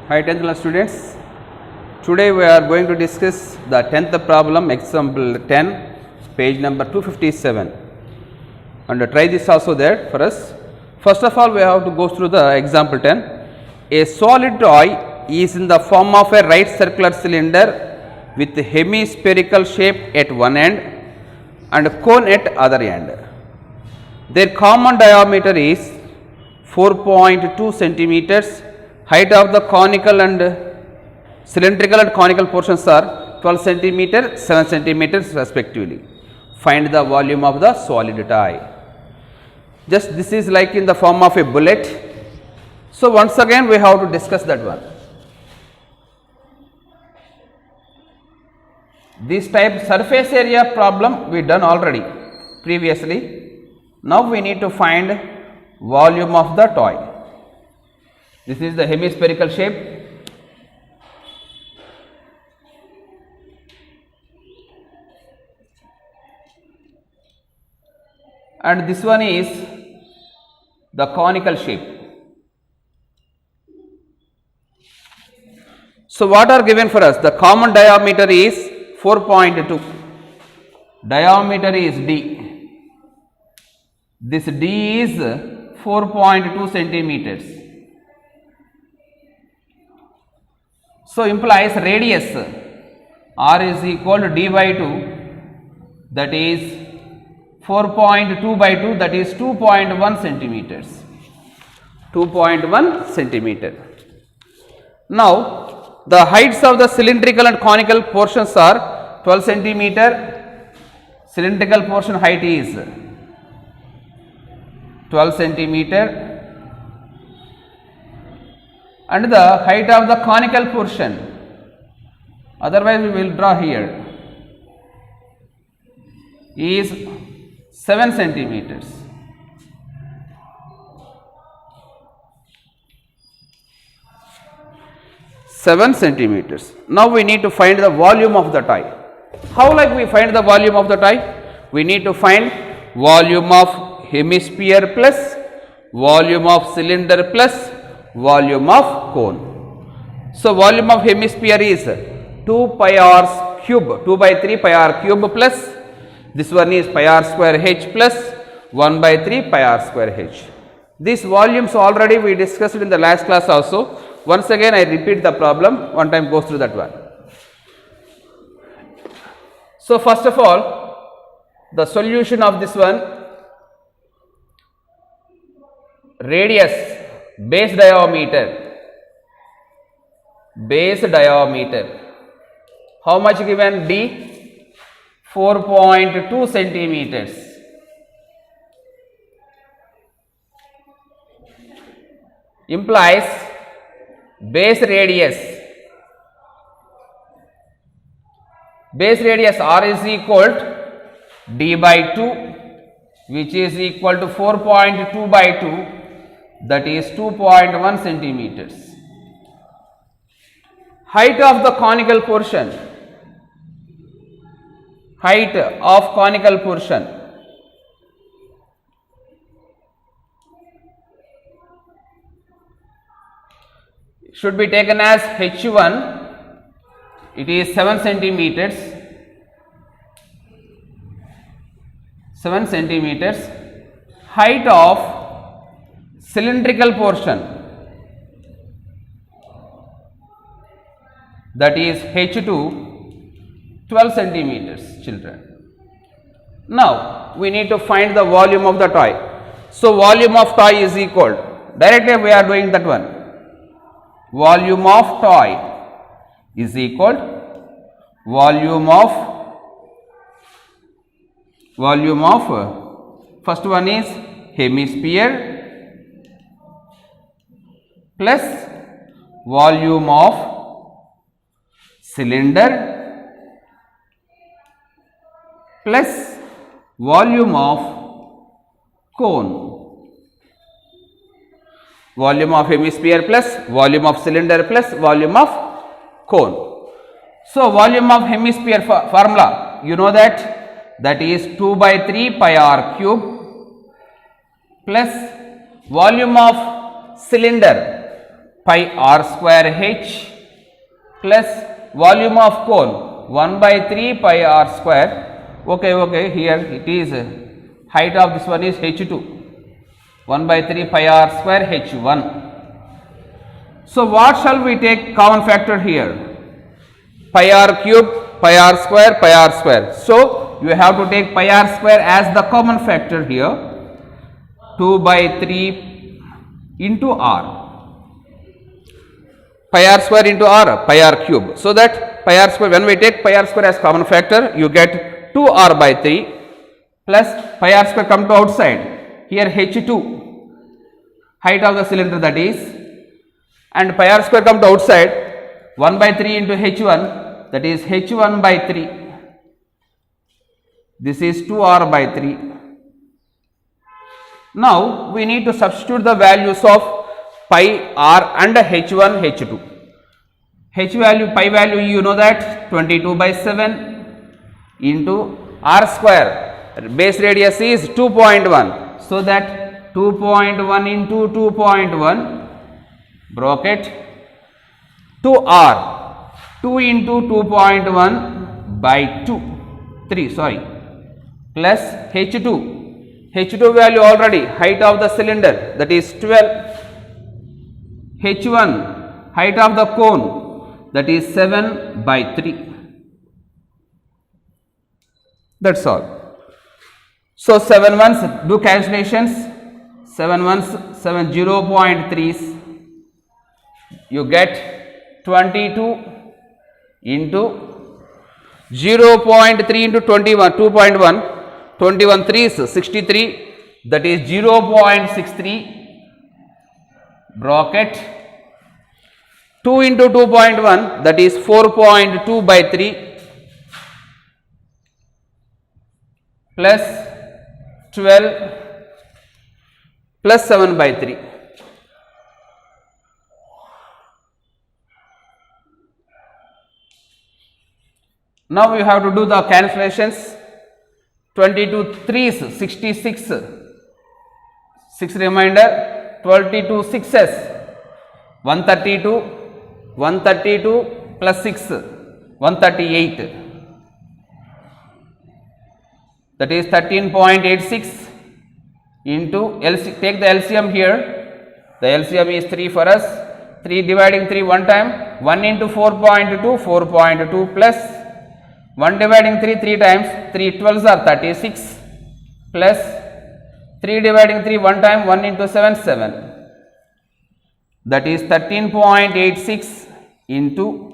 Hi 10th class students, today we are going to discuss the 10th problem, example 10, page number 257, and try this also there for us. First of all, we have to go through the example 10. A solid toy is in the form of a right circular cylinder with hemispherical shape at one end and cone at other end. Their common diameter is 4.2 centimeters. Height of the conical and cylindrical and conical portions are 12 centimeter, 7 centimeters respectively. Find the volume of the solid toy. Just this is like in the form of a bullet. So once again we have to discuss that one. This type surface area problem we done already previously. Now we need to find volume of the toy. This is the hemispherical shape. And this one is the conical shape. So what are given for us? The common diameter is 4.2. Diameter is D. This D is 4.2 centimeters. So implies radius R is equal to D by 2, that is 4.2 by 2, that is 2.1 centimeters. 2.1 centimeter. Now the heights of the cylindrical and conical portions are 12 centimeter. Cylindrical portion height is 12 centimeter. And the height of the conical portion, otherwise we will draw here, is 7 centimeters. Now we need to find the volume of the toy. How like we find the volume of the toy? We need to find volume of hemisphere plus volume of cylinder plus volume of cone. So volume of hemisphere is 2 pi r cube, 2 by 3 pi r cube plus this one is pi r square h plus 1 by 3 pi r square h. These volumes already we discussed in the last class also. Once again I repeat the problem, one time go through that one. So first of all, the solution of this one, radius, base diameter, how much given? D, 4.2 centimeters. Implies base radius R is equal to D by 2, which is equal to 4.2 by 2, that is 2.1 centimeters. Height of the conical portion, should be taken as H1, it is 7 centimeters. Height of cylindrical portion, that is H2, 12 centimeters, children. Now we need to find the volume of the toy. So volume of toy is equal, directly we are doing that one. Volume of toy is equal volume of first one is hemisphere plus volume of cylinder plus volume of cone. Volume of hemisphere plus volume of cylinder plus volume of cone. So volume of hemisphere formula, you know that is 2 by 3 pi r cube plus volume of cylinder pi r square h plus volume of cone 1 by 3 pi r square. Okay, here it is height of this one is h2, 1 by 3 pi r square h1. So what shall we take common factor here? Pi r cube, pi r square, pi r square. So you have to take pi r square as the common factor here. 2 by 3 into r. Pi r square into r, pi r cube. So that pi r square, when we take pi r square as common factor, you get 2r by 3 plus pi r square come to outside. Here h2, height of the cylinder that is, and pi r square come to outside, 1 by 3 into h1, that is h1 by 3. This is 2r by 3. Now we need to substitute the values of pi r and h1, h2. H value, pi value, you know that 22 by 7 into r square, base radius is 2.1. So that 2.1 into 2.1 bracket 2r, 2 into 2.1 by 3 plus h2 value already, height of the cylinder, that is 12, h1 height of the cone, that is 7 by 3. That's all. So 7 ones, do calculations, 7 ones, 7 0.3s, you get 22 into 0.3 into 21, 2.1, 21 3s 63, that is 0.63 bracket 2 into 2.1, that is 4.2 by 3 plus 12 plus 7 by 3. Now you have to do the calculations. 22 3s 66, 6 remainder, 22 6s 132 plus 6 138, that is 13.86 into take the LCM here, the LCM is 3 for us, 3 dividing 3 one time, 1 into 4.2 plus 1 dividing 3 times, 3 12s are 36 plus 3 dividing 3 one time, 1 into 7, that is 13.86 into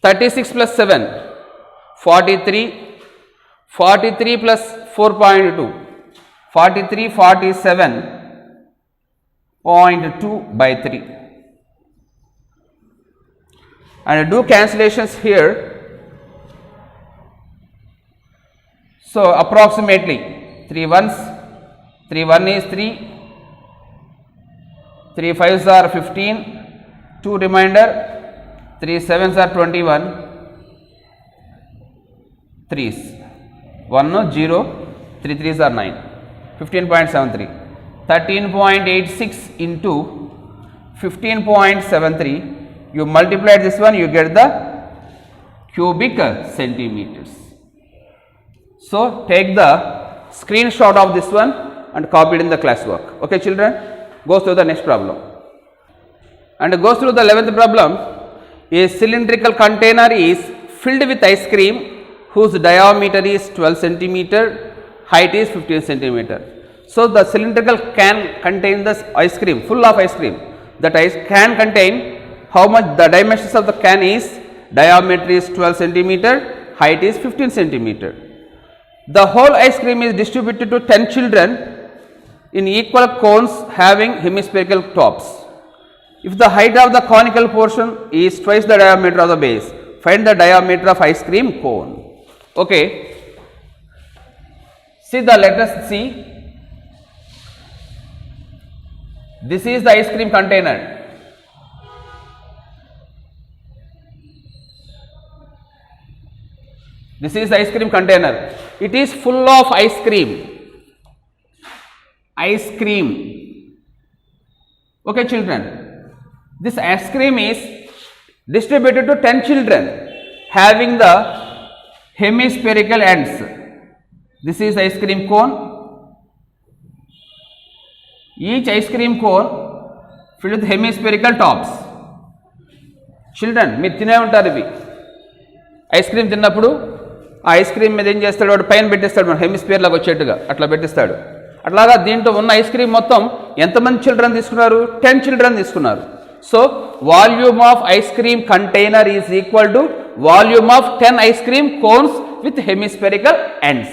36 plus 7, 43, 43 plus 4.2, 43, 47.2 by 3. And do cancellations here. So approximately 3 ones, 3 1 is 3, 3 5s are 15, 2 remainder, 3 7s are 21, 3s, 1 no 0, 3 3s are 9, 15.73, 13.86 into 15.73. You multiply this one, you get the cubic centimeters. So take the screenshot of this one and copy it in the classwork. Okay, children, go through the next problem. And go through the 11th problem. A cylindrical container is filled with ice cream whose diameter is 12 centimeter, height is 15 centimeter. So the cylindrical can contain this ice cream, full of ice cream. That ice can contain how much, the dimensions of the can is, diameter is 12 centimeter, height is 15 centimeter. The whole ice cream is distributed to 10 children in equal cones having hemispherical tops. If the height of the conical portion is twice the diameter of the base, find the diameter of ice cream cone. Okay. See, let us see. This is the ice cream container. This is the ice cream container. It is full of ice cream. Ice cream. Okay children, this ice cream is distributed to 10 children having the hemispherical ends. This is ice cream cone. Each ice cream cone filled with hemispherical tops. Children, మీరు తినే ఉంటారు ఇవి. Ice cream తిన్నప్పుడు ఆ ice cream మీద ఏం చేస్తాడు, వాడు పైన పెట్టిస్తాడు, మన హెమిస్ఫియర్ లాగా వచ్చేట్టుగా అట్లా పెట్టిస్తాడు. అట్లాగా దీంట్లో ఉన్న ఐస్ క్రీమ్ మొత్తం ఎంతమంది చిల్డ్రన్ తీసుకున్నారు? 10 చిల్డ్రన్ తీసుకున్నారు. So volume of ice cream container is equal to volume of 10 ice cream cones with hemispherical ends.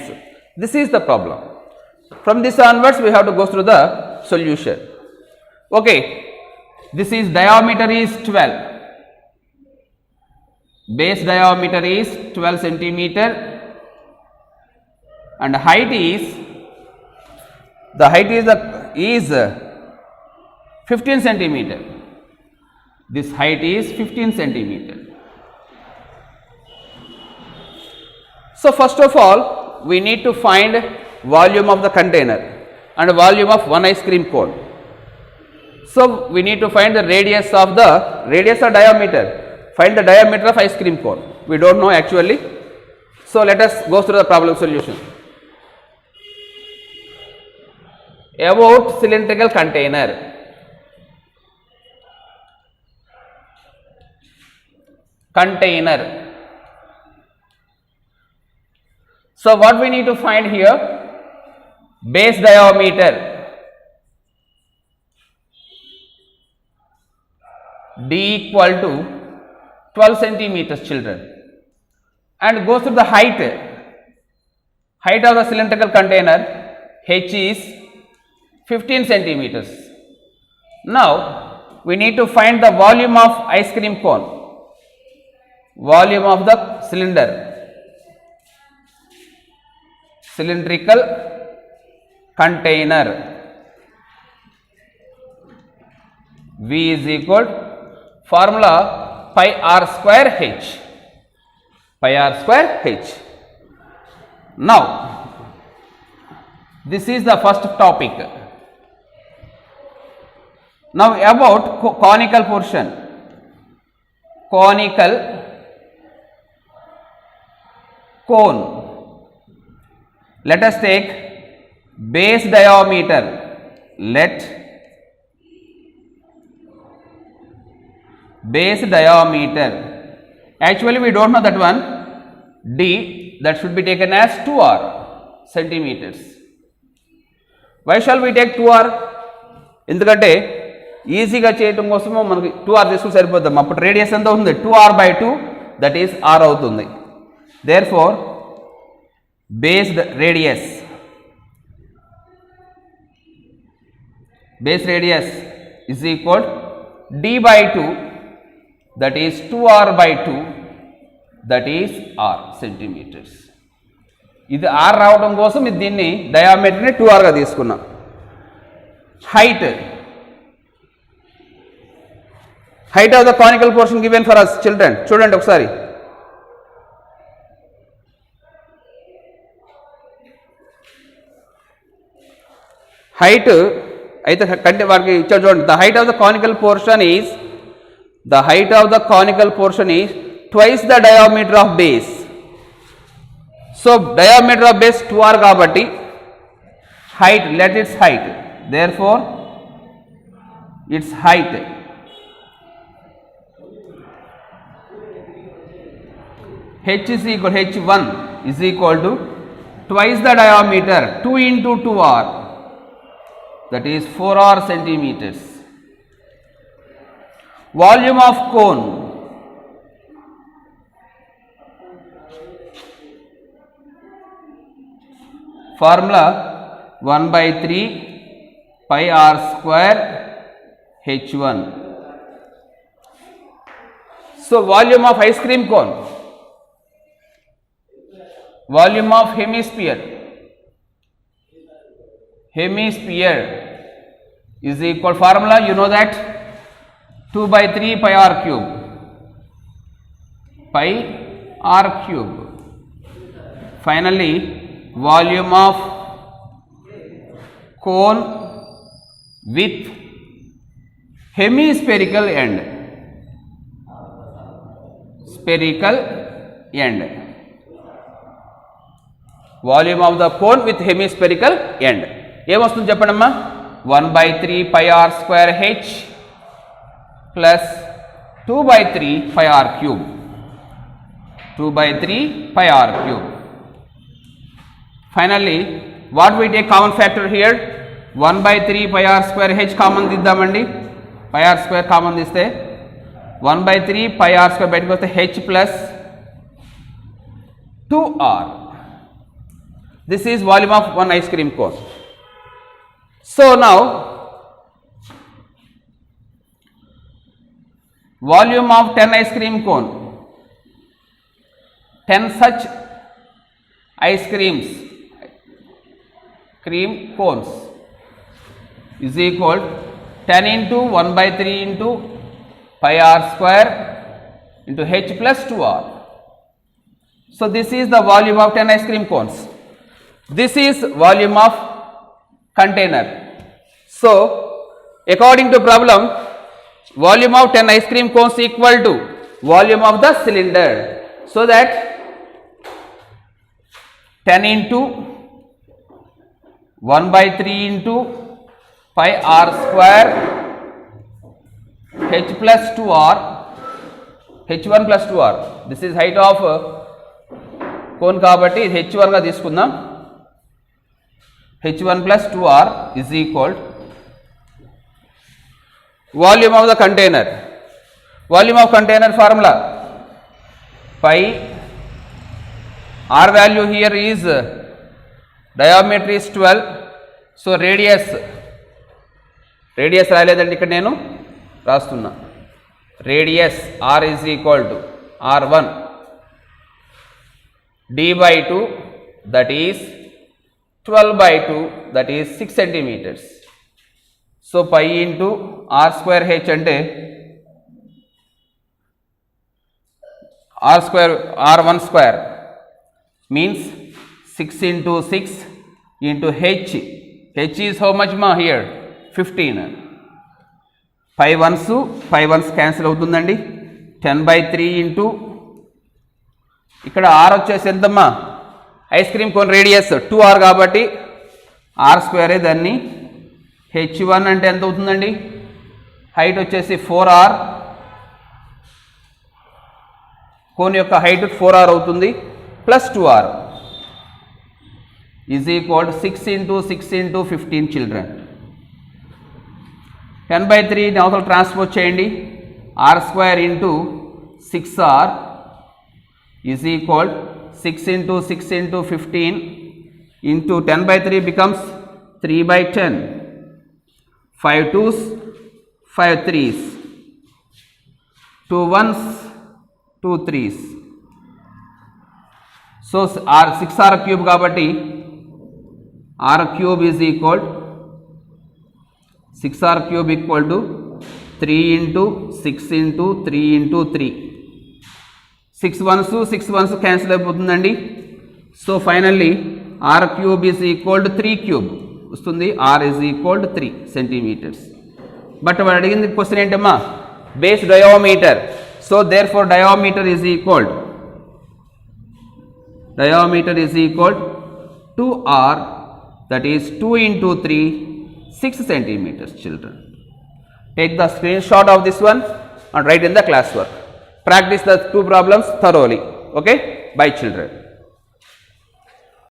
This is the problem. From this onwards we have to go through the solution. Okay, this is diameter is 12, base diameter is 12 centimeter and height is 15 centimeter. This height is 15 centimeter. So first of all we need to find volume of the container and volume of one ice cream cone. So we need to find the radius or diameter. Find the diameter of ice cream cone. We don't know actually. So let us go through the problem solution. About cylindrical container. So what we need to find here? Base diameter D equal to 12 centimeters children, and go through the height of the cylindrical container. H is 15 centimeters. Now we need to find the volume of ice cream cone, volume of the cylindrical container. V is equal formula pi r square h. Now this is the first topic. Now about conical portion. Conical cone. Let us take base diameter. Let base diameter, actually we don't know that one, D, that should be taken as 2r centimeters. Why shall we take 2r? ఎందుకంటే ఈజీగా చేయటం కోసము మనకి 2r తీసుకుని సరిపోద్దాం. అప్పుడు radius ఎంత అవుతుంది? 2r/2, that is r అవుతుంది. Therefore base radius is equal d/2, that is 2r/2, that is r centimeters. ఇది r రావడం కోసం ఇది దీన్ని డయామీటర్ని 2r గా తీసుకున్నాం. height of the conical portion given for us children, చూడండి ఒకసారి. height అయితే కంటే వారికి ఇచ్చారు చూడండి. the height of the conical portion is twice the diameter of base. So diameter of base 2r కాబట్టి height, let its height, therefore its height h is equal, h1 is equal to twice the diameter, 2 into 2r, that is 4r centimeters. Volume of cone, formula 1/3 pi r square h1. So volume of ice cream cone, volume of hemisphere is equal, formula you know that, 2/3 pi r cube. Finally volume of cone with hemispherical end, spherical end, volume of the cone with hemispherical end. ఏమొస్తుంది చెప్పండి అమ్మా, 1/3 pi r square h plus 2/3 pi r cube, 2/3 pi r cube. Finally, what we take common factor here, 1/3 pi r square h common తీద్దామండి. pi r square common తీస్తే 1/3 pi r square బయటకు వస్తే h plus 2r. This is volume of one ice cream cone. So now volume of 10 ice cream cone, 10 such ice cream cones is equal 10 into 1/3 into pi r square into h plus 2r. So this is the volume of 10 ice cream cones. This is volume of container. So according to problem, volume of 10 ice cream cones equal to volume of the cylinder. So that 10 into 1/3 into pi r square h plus 2r, h1 plus 2r. This is height of cone కాబట్టి h1 గా తీసుకుందాం. h1 plus 2r is equal volume of the container. Volume of container formula, pi r value here is diameter is 12. So radius రాయలేదండి, ఇక్కడ నేను రాస్తున్నా. radius r is equal to r1 d by 2, that is 12/2, that is 6 centimeters. So pi into r square h అంటే r1 square means 6 into 6 into h. h is how much ma here? 15. pi ones cancel అవుతుందండి. 10/3 into ఇక్కడ r వచ్చేసి ఎంతమ్మా, ice cream cone radius 2r కాబట్టి r స్క్వేరే, దాన్ని h1 అంటే ఎంత అవుతుందండి, హైట్ వచ్చేసి 4r, కోన్ యొక్క హైట్ 4r అవుతుంది, plus 2r is equal 6 into 6 into 15 children. 10/3 అవతల ట్రాన్స్పోజ్ చేయండి, r square into 6r is equal 6 into 6 into 15 into 10/3 becomes 3/10. 5 2s, 5 3s, 2 1s, 2 3s. So r 6r cube కాబట్టి r cube is equal 6r cube equal to 3 into 6 into 3 into 3. 6 1s cancel అయిపోతుందండి. So finally r cube is equal to 3 cube వస్తుంది. r is equal to 3 centimeters. But వాడు అడిగింది question ఏంటమ్మా, base diameter. So therefore diameter is equal to r, that is 2 into 3, 6 centimeters children. Take the screenshot of this one and write in the classwork. Practice the two problems thoroughly. Okay, bye children.